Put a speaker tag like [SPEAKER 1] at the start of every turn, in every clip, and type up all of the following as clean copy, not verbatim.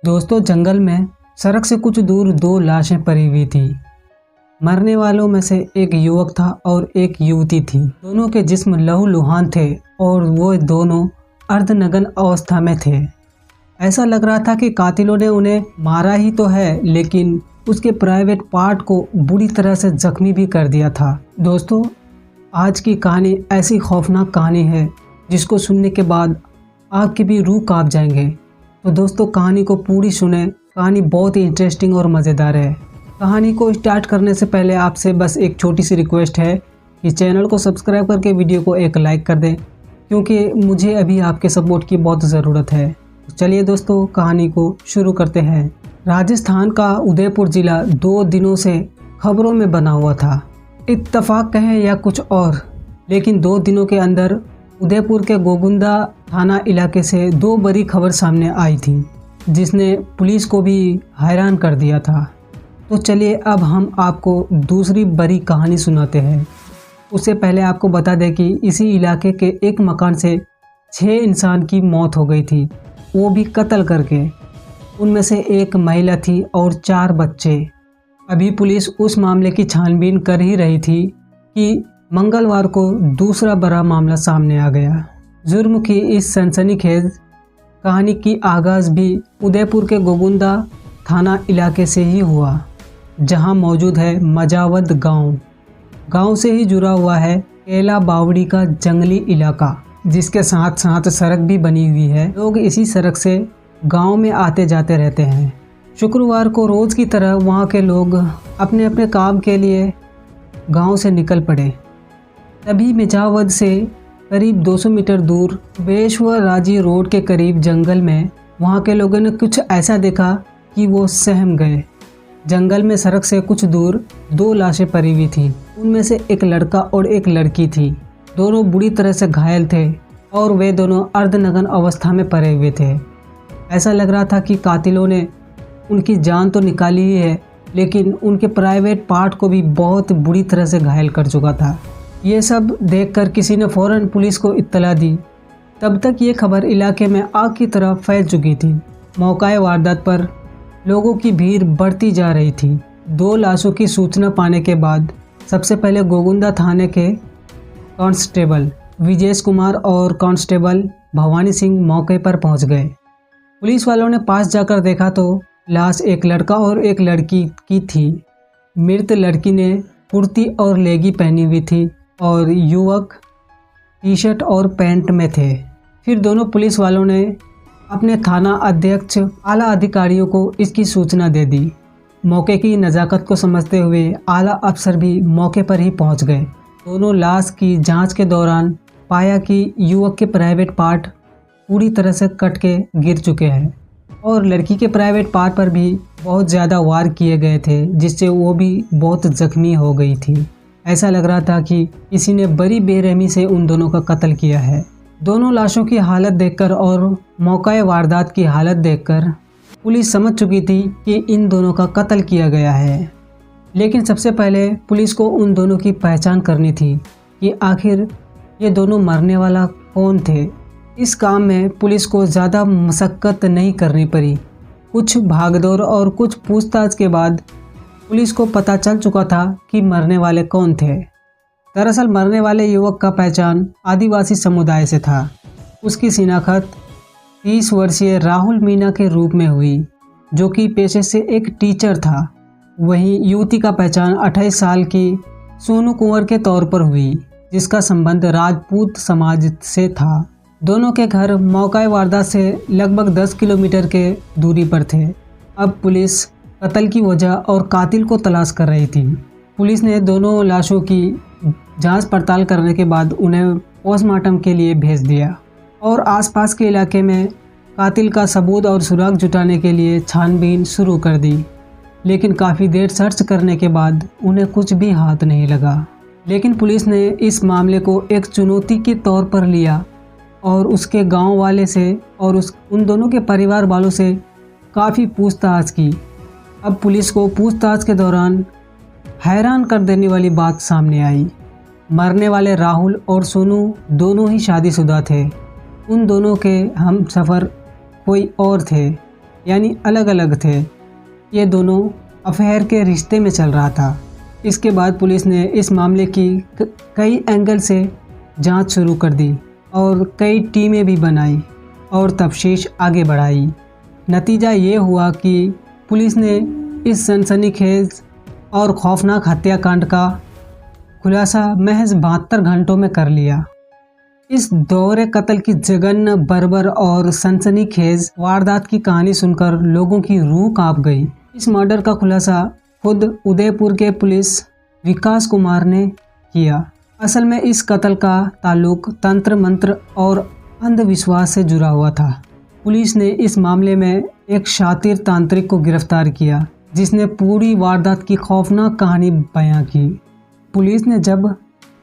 [SPEAKER 1] दोस्तों, जंगल में सड़क से कुछ दूर दो लाशें पड़ी हुई थी। मरने वालों में से एक युवक था और एक युवती थी। दोनों के जिस्म लहूलुहान थे और वो दोनों अर्धनग्न अवस्था में थे। ऐसा लग रहा था कि कातिलों ने उन्हें मारा ही तो है, लेकिन उसके प्राइवेट पार्ट को बुरी तरह से जख्मी भी कर दिया था। दोस्तों, आज की कहानी ऐसी खौफनाक कहानी है जिसको सुनने के बाद आपकी भी रूह कांप जाएंगे। तो दोस्तों, कहानी को पूरी सुने। कहानी बहुत ही इंटरेस्टिंग और मज़ेदार है। कहानी को स्टार्ट करने से पहले आपसे बस एक छोटी सी रिक्वेस्ट है कि चैनल को सब्सक्राइब करके वीडियो को एक लाइक कर दें, क्योंकि मुझे अभी आपके सपोर्ट की बहुत ज़रूरत है। तो चलिए दोस्तों, कहानी को शुरू करते हैं। राजस्थान का उदयपुर ज़िला 2 दिनों से खबरों में बना हुआ था। इत्तफाक कहें या कुछ और, लेकिन 2 दिनों के अंदर उदयपुर के गोगुंदा थाना इलाके से 2 बड़ी खबर सामने आई थी, जिसने पुलिस को भी हैरान कर दिया था। तो चलिए अब हम आपको दूसरी बड़ी कहानी सुनाते हैं। उससे पहले आपको बता दें कि इसी इलाके के एक मकान से 6 इंसान की मौत हो गई थी, वो भी कत्ल करके। उनमें से एक महिला थी और 4 बच्चे। अभी पुलिस उस मामले की छानबीन कर ही रही थी कि मंगलवार को दूसरा बड़ा मामला सामने आ गया। जुर्म की इस सनसनीखेज कहानी की आगाज़ भी उदयपुर के गोगुंदा थाना इलाके से ही हुआ, जहां मौजूद है मजावद गांव। गांव से ही जुड़ा हुआ है केला बावड़ी का जंगली इलाका, जिसके साथ साथ सड़क भी बनी हुई है। लोग इसी सड़क से गांव में आते जाते रहते हैं। शुक्रवार को रोज़ की तरह वहां के लोग अपने अपने काम के लिए गांव से निकल पड़े। तभी मजावद से करीब 200 मीटर दूर बेश्वर राजी रोड के करीब जंगल में वहाँ के लोगों ने कुछ ऐसा देखा कि वो सहम गए। जंगल में सड़क से कुछ दूर 2 लाशें पड़ी हुई थी। उनमें से एक लड़का और एक लड़की थी। दोनों बुरी तरह से घायल थे और वे दोनों अर्धनग्न अवस्था में पड़े हुए थे। ऐसा लग रहा था कि कातिलों ने उनकी जान तो निकाली ही है, लेकिन उनके प्राइवेट पार्ट को भी बहुत बुरी तरह से घायल कर चुका था। ये सब देखकर किसी ने फ़ौरन पुलिस को इत्तला दी। तब तक ये खबर इलाके में आग की तरह फैल चुकी थी। मौकाए वारदात पर लोगों की भीड़ बढ़ती जा रही थी। 2 लाशों की सूचना पाने के बाद सबसे पहले गोगुंदा थाने के कांस्टेबल विजेश कुमार और कांस्टेबल भवानी सिंह मौके पर पहुंच गए। पुलिस वालों ने पास जाकर देखा तो लाश एक लड़का और एक लड़की की थी। मृत लड़की ने कुर्ती और लेगी पहनी हुई थी और युवक टी-शर्ट और पैंट में थे। फिर दोनों पुलिस वालों ने अपने थाना अध्यक्ष आला अधिकारियों को इसकी सूचना दे दी। मौके की नज़ाकत को समझते हुए आला अफसर भी मौके पर ही पहुंच गए। दोनों लाश की जांच के दौरान पाया कि युवक के प्राइवेट पार्ट पूरी तरह से कट के गिर चुके हैं और लड़की के प्राइवेट पार्ट पर भी बहुत ज़्यादा वार किए गए थे, जिससे वो भी बहुत ज़ख्मी हो गई थी। ऐसा लग रहा था कि किसी ने बड़ी बेरहमी से उन दोनों का कत्ल किया है। दोनों लाशों की हालत देखकर और मौकाए वारदात की हालत देखकर पुलिस समझ चुकी थी कि इन दोनों का कत्ल किया गया है। लेकिन सबसे पहले पुलिस को उन दोनों की पहचान करनी थी कि आखिर ये दोनों मरने वाला कौन थे। इस काम में पुलिस को ज़्यादा मशक्क़त नहीं करनी पड़ी। कुछ भागदौड़ और कुछ पूछताछ के बाद पुलिस को पता चल चुका था कि मरने वाले कौन थे। दरअसल मरने वाले युवक का पहचान आदिवासी समुदाय से था। उसकी शिनाख्त 30 वर्षीय राहुल मीना के रूप में हुई, जो कि पेशे से एक टीचर था। वहीं युवती का पहचान 28 साल की सोनू कुंवर के तौर पर हुई, जिसका संबंध राजपूत समाज से था। दोनों के घर मौकाए वारदात से लगभग 10 किलोमीटर के दूरी पर थे। अब पुलिस कत्ल की वजह और कातिल को तलाश कर रही थी। पुलिस ने दोनों लाशों की जांच पड़ताल करने के बाद उन्हें पोस्टमार्टम के लिए भेज दिया और आसपास के इलाके में कातिल का सबूत और सुराग जुटाने के लिए छानबीन शुरू कर दी। लेकिन काफ़ी देर सर्च करने के बाद उन्हें कुछ भी हाथ नहीं लगा। लेकिन पुलिस ने इस मामले को एक चुनौती के तौर पर लिया और उसके गांव वाले से और उन दोनों के परिवार वालों से काफ़ी पूछताछ की। अब पुलिस को पूछताछ के दौरान हैरान कर देने वाली बात सामने आई। मरने वाले राहुल और सोनू दोनों ही शादीशुदा थे। उन दोनों के हम सफ़र कोई और थे। यानी अलग अलग थे। ये दोनों अफेयर के रिश्ते में चल रहा था। इसके बाद पुलिस ने इस मामले की कई एंगल से जांच शुरू कर दी और कई टीमें भी बनाई और तफ्तीश आगे बढ़ाई। नतीजा ये हुआ कि पुलिस ने इस सनसनीखेज और खौफनाक हत्याकांड का खुलासा महज 72 घंटों में कर लिया। इस दोहरे कत्ल की जघन्य, बर्बर और सनसनीखेज वारदात की कहानी सुनकर लोगों की रूह कांप गई। इस मर्डर का खुलासा खुद उदयपुर के पुलिस विकास कुमार ने किया। असल में इस कत्ल का ताल्लुक तंत्र मंत्र और अंधविश्वास से जुड़ा हुआ था। पुलिस ने इस मामले में एक शातिर तांत्रिक को गिरफ्तार किया जिसने पूरी वारदात की खौफनाक कहानी बयां की। पुलिस ने जब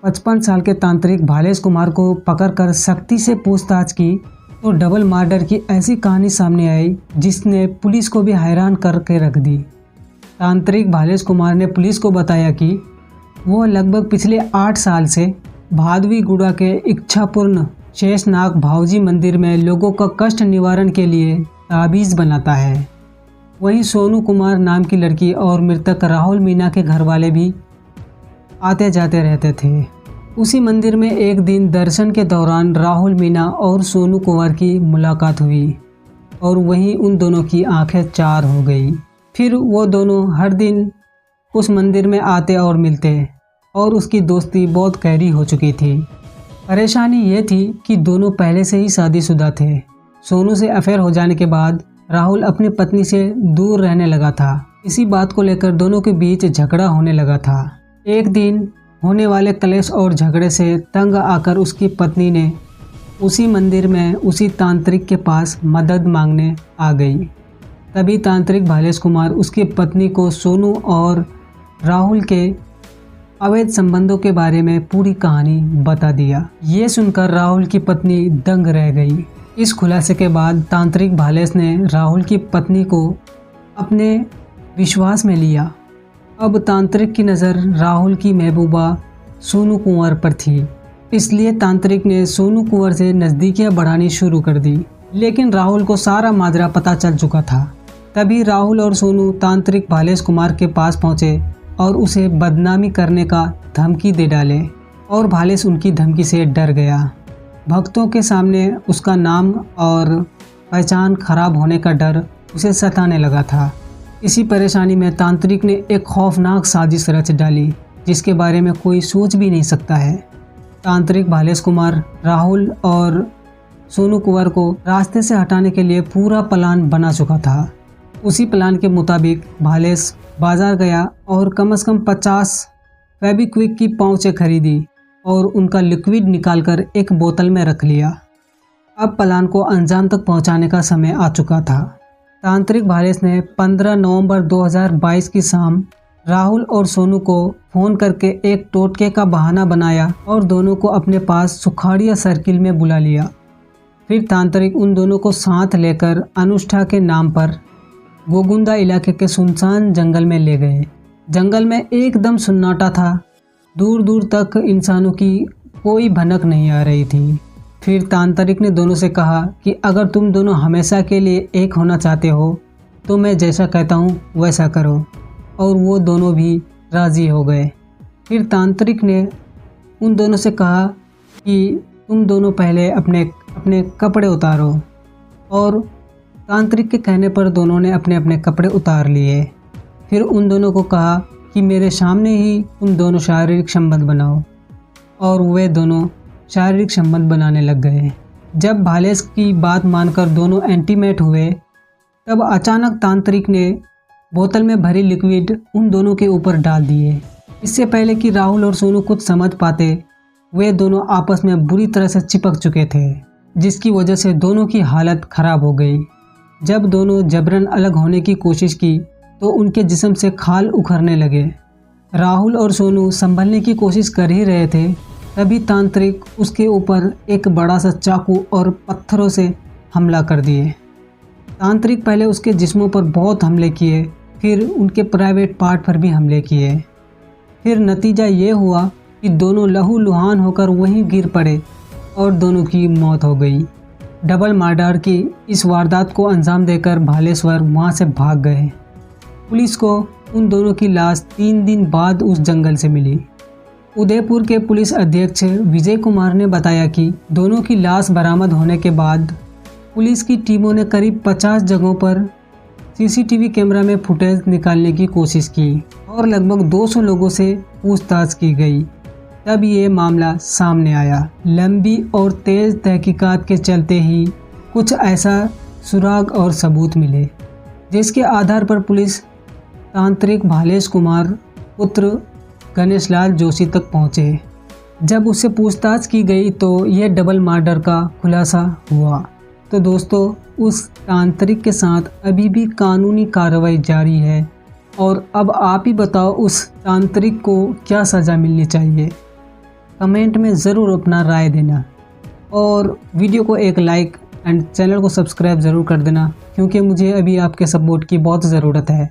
[SPEAKER 1] 55 साल के तांत्रिक भालेश कुमार को पकड़कर सख्ती से पूछताछ की तो डबल मर्डर की ऐसी कहानी सामने आई जिसने पुलिस को भी हैरान करके रख दी। तांत्रिक भालेश कुमार ने पुलिस को बताया कि वो लगभग पिछले 8 साल से भादवीगुड़ा के इच्छापूर्ण शेषनाग भावजी मंदिर में लोगों का कष्ट निवारण के लिए ताबीज़ बनाता है। वहीं सोनू कुमार नाम की लड़की और मृतक राहुल मीना के घर वाले भी आते जाते रहते थे। उसी मंदिर में एक दिन दर्शन के दौरान राहुल मीना और सोनू कुमार की मुलाकात हुई और वहीं उन दोनों की आंखें चार हो गई। फिर वो दोनों हर दिन उस मंदिर में आते और मिलते और उसकी दोस्ती बहुत गहरी हो चुकी थी। परेशानी ये थी कि दोनों पहले से ही शादीशुदा थे। सोनू से अफेयर हो जाने के बाद राहुल अपनी पत्नी से दूर रहने लगा था। इसी बात को लेकर दोनों के बीच झगड़ा होने लगा था। एक दिन होने वाले क्लेश और झगड़े से तंग आकर उसकी पत्नी ने उसी मंदिर में उसी तांत्रिक के पास मदद मांगने आ गई। तभी तांत्रिक भालेश कुमार उसकी पत्नी को सोनू और राहुल के अवैध संबंधों के बारे में पूरी कहानी बता दिया। ये सुनकर राहुल की पत्नी दंग रह गई। इस खुलासे के बाद तांत्रिक भालेश ने राहुल की पत्नी को अपने विश्वास में लिया। अब तांत्रिक की नज़र राहुल की महबूबा सोनू कुंवर पर थी, इसलिए तांत्रिक ने सोनू कुंवर से नज़दीकियां बढ़ानी शुरू कर दी। लेकिन राहुल को सारा माजरा पता चल चुका था। तभी राहुल और सोनू तांत्रिक भालेश कुमार के पास पहुंचे और उसे बदनामी करने का धमकी दे डाले और भालेश उनकी धमकी से डर गया। भक्तों के सामने उसका नाम और पहचान खराब होने का डर उसे सताने लगा था। इसी परेशानी में तांत्रिक ने एक खौफनाक साजिश रच डाली जिसके बारे में कोई सोच भी नहीं सकता है। तांत्रिक भालेश कुमार राहुल और सोनू कुंवर को रास्ते से हटाने के लिए पूरा प्लान बना चुका था। उसी प्लान के मुताबिक भालेश बाजार गया और कम से कम 50 फेविक्विक की पाउचें खरीदी और उनका लिक्विड निकालकर एक बोतल में रख लिया। अब प्लान को अंजाम तक पहुंचाने का समय आ चुका था। तांत्रिक भालेश ने 15 नवंबर 2022 की शाम राहुल और सोनू को फ़ोन करके एक टोटके का बहाना बनाया और दोनों को अपने पास सुखाड़िया सर्किल में बुला लिया। फिर तांत्रिक उन दोनों को साथ लेकर अनुष्ठा के नाम पर गोगुंदा इलाके के सुनसान जंगल में ले गए। जंगल में एकदम सन्नाटा था, दूर दूर तक इंसानों की कोई भनक नहीं आ रही थी। फिर तांत्रिक ने दोनों से कहा कि अगर तुम दोनों हमेशा के लिए एक होना चाहते हो तो मैं जैसा कहता हूँ वैसा करो, और वो दोनों भी राज़ी हो गए। फिर तांत्रिक ने उन दोनों से कहा कि तुम दोनों पहले अपने अपने कपड़े उतारो, और तांत्रिक के कहने पर दोनों ने अपने अपने कपड़े उतार लिए। फिर उन दोनों को कहा कि मेरे सामने ही तुम दोनों शारीरिक संबंध बनाओ, और वे दोनों शारीरिक संबंध बनाने लग गए। जब भालेश की बात मानकर दोनों इंटीमेट हुए तब अचानक तांत्रिक ने बोतल में भरी लिक्विड उन दोनों के ऊपर डाल दिए। इससे पहले कि राहुल और सोनू कुछ समझ पाते, वे दोनों आपस में बुरी तरह से चिपक चुके थे, जिसकी वजह से दोनों की हालत खराब हो गई। जब दोनों जबरन अलग होने की कोशिश की तो उनके जिस्म से खाल उखड़ने लगे। राहुल और सोनू संभलने की कोशिश कर ही रहे थे, तभी तांत्रिक उसके ऊपर एक बड़ा सा चाकू और पत्थरों से हमला कर दिए। तांत्रिक पहले उसके जिस्मों पर बहुत हमले किए, फिर उनके प्राइवेट पार्ट पर भी हमले किए। फिर नतीजा ये हुआ कि दोनों लहूलुहान होकर वहीं गिर पड़े और दोनों की मौत हो गई। डबल मर्डर की इस वारदात को अंजाम देकर भालेश्वर वहां से भाग गए। पुलिस को उन दोनों की लाश 3 दिन बाद उस जंगल से मिली। उदयपुर के पुलिस अध्यक्ष विजय कुमार ने बताया कि दोनों की लाश बरामद होने के बाद पुलिस की टीमों ने करीब 50 जगहों पर सीसीटीवी कैमरा में फुटेज निकालने की कोशिश की और लगभग 200 लोगों से पूछताछ की गई। तब ये मामला सामने आया। लंबी और तेज तहकीकात के चलते ही कुछ ऐसा सुराग और सबूत मिले, जिसके आधार पर पुलिस तांत्रिक भालेश कुमार पुत्र गणेशलाल जोशी तक पहुंचे। जब उससे पूछताछ की गई तो यह डबल मर्डर का खुलासा हुआ। तो दोस्तों, उस तांत्रिक के साथ अभी भी कानूनी कार्रवाई जारी है और अब आप ही बताओ उस तांत्रिक को क्या सज़ा मिलनी चाहिए। कमेंट में ज़रूर अपना राय देना और वीडियो को एक लाइक एंड चैनल को सब्सक्राइब ज़रूर कर देना, क्योंकि मुझे अभी आपके सपोर्ट की बहुत ज़रूरत है।